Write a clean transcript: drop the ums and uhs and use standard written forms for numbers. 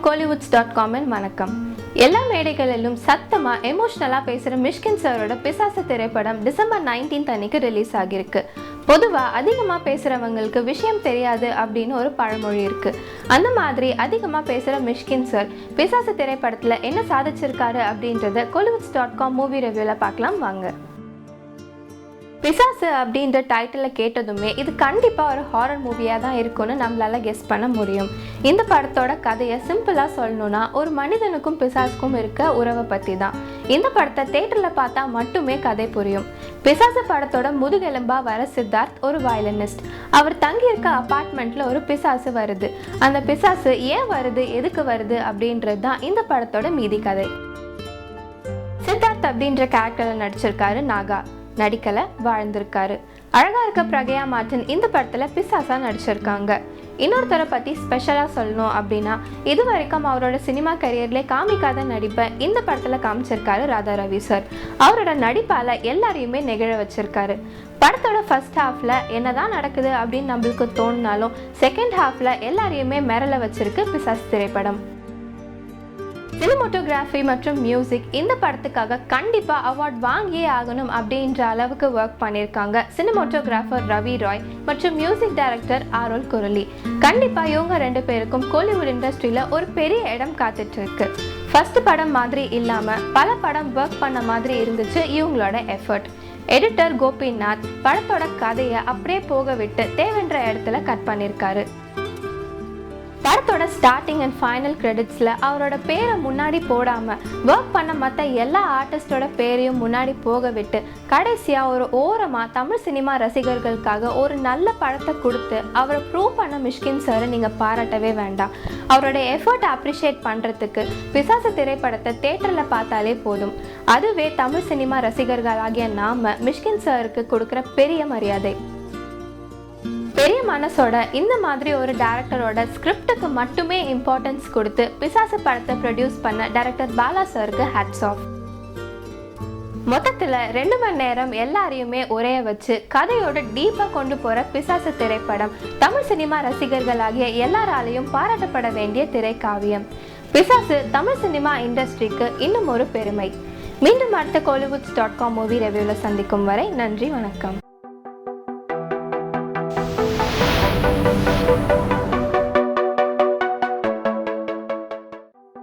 Kollywoods.com வணக்கம். எல்லா மேடைகளிலும் சத்தமா எமோஷனலா பேசுற மிஷ்கின் சாரோட பிசாசு திரைப்படம் டிசம்பர் 19 அன்னைக்கு ரிலீஸ் ஆகிருக்கு. பொதுவா அதிகமா பேசுறவங்களுக்கு விஷயம் தெரியாது அப்படின்னு ஒரு பழமொழி இருக்கு. அந்த மாதிரி அதிகமா பேசுற மிஷ்கின் சார் பிசாசு திரைப்படத்துல என்ன சாதிச்சிருக்காரு அப்படின்றத Kollywoods.com மூவி ரிவ்யூல பார்க்கலாம் வாங்க. பிசாசு அப்படின்ற டைட்டிலை கேட்டதுமே இது கண்டிப்பாக ஒரு ஹாரர் மூவியாக தான் இருக்கும்னு நம்மளால கெஸ் பண்ண முடியும். இந்த படத்தோட கதையை சிம்பிளாக சொல்லணும்னா ஒரு மனிதனுக்கும் பிசாசுக்கும் இருக்க உறவை பற்றி தான். இந்த படத்தை தேட்டரில் பார்த்தா மட்டுமே கதை புரியும். பிசாசு படத்தோட முதுகெலும்பா வர சித்தார்த் ஒரு வயலினிஸ்ட். அவர் தங்கியிருக்க அபார்ட்மெண்ட்ல ஒரு பிசாசு வருது. அந்த பிசாசு ஏன் வருது, எதுக்கு வருது அப்படின்றது தான் இந்த படத்தோட மீதி கதை. சித்தார்த் அப்படின்ற கேரக்டரில் நடிச்சிருக்காரு நாகா. நடிக்கல, வாழ்ந்திருக்காரு. அழகா இருக்க பிரக்யா மார்ட்டின் இந்த படத்துல பிசாசா நடிச்சிருக்காங்க. இன்னொருத்தரை பத்தி ஸ்பெஷலா சொல்லணும் அப்படின்னா இது வரைக்கும் அவரோட சினிமா கரியர்ல காமிக்காத நடிப்பை இந்த படத்துல காமிச்சிருக்காரு ராதா ரவி சார். அவரோட நடிப்பால எல்லாரையுமே நெகிழ வச்சிருக்காரு. படத்தோட ஃபர்ஸ்ட் ஹாஃப்ல என்னதான் நடக்குது அப்படின்னு நம்மளுக்கு தோணினாலும் செகண்ட் ஹாஃப்ல எல்லாரையுமே மிரள வச்சிருக்கு பிசாசு திரைப்படம். சினிமோட்டோகிராஃபி மற்றும் மியூசிக் இந்த படத்துக்காக கண்டிப்பா அவார்ட் வாங்கியே ஆகணும் அப்படின்ற அளவுக்கு ஒர்க் பண்ணியிருக்காங்க சினிமோட்டோகிராஃபர் ரவி ராய் மற்றும் மியூசிக் டைரக்டர் ஆரோல் குரலி. கண்டிப்பா இவங்க ரெண்டு பேருக்கும் கோலிவுட் இண்டஸ்ட்ரியில ஒரு பெரிய இடம் காத்துட்டு இருக்கு. ஃபர்ஸ்ட் படம் மாதிரி இல்லாம பல படம் ஒர்க் பண்ண மாதிரி இருந்துச்சு இவங்களோட எஃபர்ட். எடிட்டர் கோபிநாத் படத்தோட கதையை அப்படியே போக விட்டு தேவைன்ற இடத்துல கட் பண்ணியிருக்காரு. படத்தோட ஸ்டார்டிங் அண்ட் ஃபைனல் கிரெடிட்ஸில் அவரோட பேரை முன்னாடி போடாமல் ஒர்க் பண்ண மற்ற எல்லா ஆர்டிஸ்டோட பேரையும் முன்னாடி போக விட்டு கடைசியாக ஒரு ஓரமாக தமிழ் சினிமா ரசிகர்களுக்காக ஒரு நல்ல படத்தை கொடுத்து அவரை ப்ரூவ் பண்ண மிஷ்கின் சாரை நீங்கள் பாராட்டவே வேண்டாம். அவரோட எஃபர்ட்டை அப்ரிஷியேட் பண்ணுறதுக்கு பிசாசு திரைப்படத்தை தேட்டரில் பார்த்தாலே போதும். அதுவே தமிழ் சினிமா ரசிகர்களாகிய நாம மிஷ்கின் சாருக்கு கொடுக்குற பெரிய மரியாதை. பெரிய மனசோட இந்த மாதிரி ஒரு டைரக்டரோட ஸ்கிரிப்டுக்கு மட்டுமே இம்பார்ட்டன்ஸ் கொடுத்து பிசாசு படத்தை ப்ரொடியூஸ் பண்ண டைரக்டர் பாலா சாருக்கு ஹேட்ஸ் ஆஃப். மொத்தத்தில் 2 மணி நேரம் எல்லாரையுமே உரைய வச்சு கதையோட டீப்பாக கொண்டு போகிற பிசாசு திரைப்படம் தமிழ் சினிமா ரசிகர்களாகிய எல்லாராலையும் பாராட்டப்பட வேண்டிய திரைக்காவியம். பிசாசு தமிழ் சினிமா இண்டஸ்ட்ரிக்கு இன்னும் ஒரு பெருமை. மீண்டும் அடுத்த Kollywoods.com மூவி ரிவ்யூவில் சந்திக்கும் வரை நன்றி, வணக்கம்.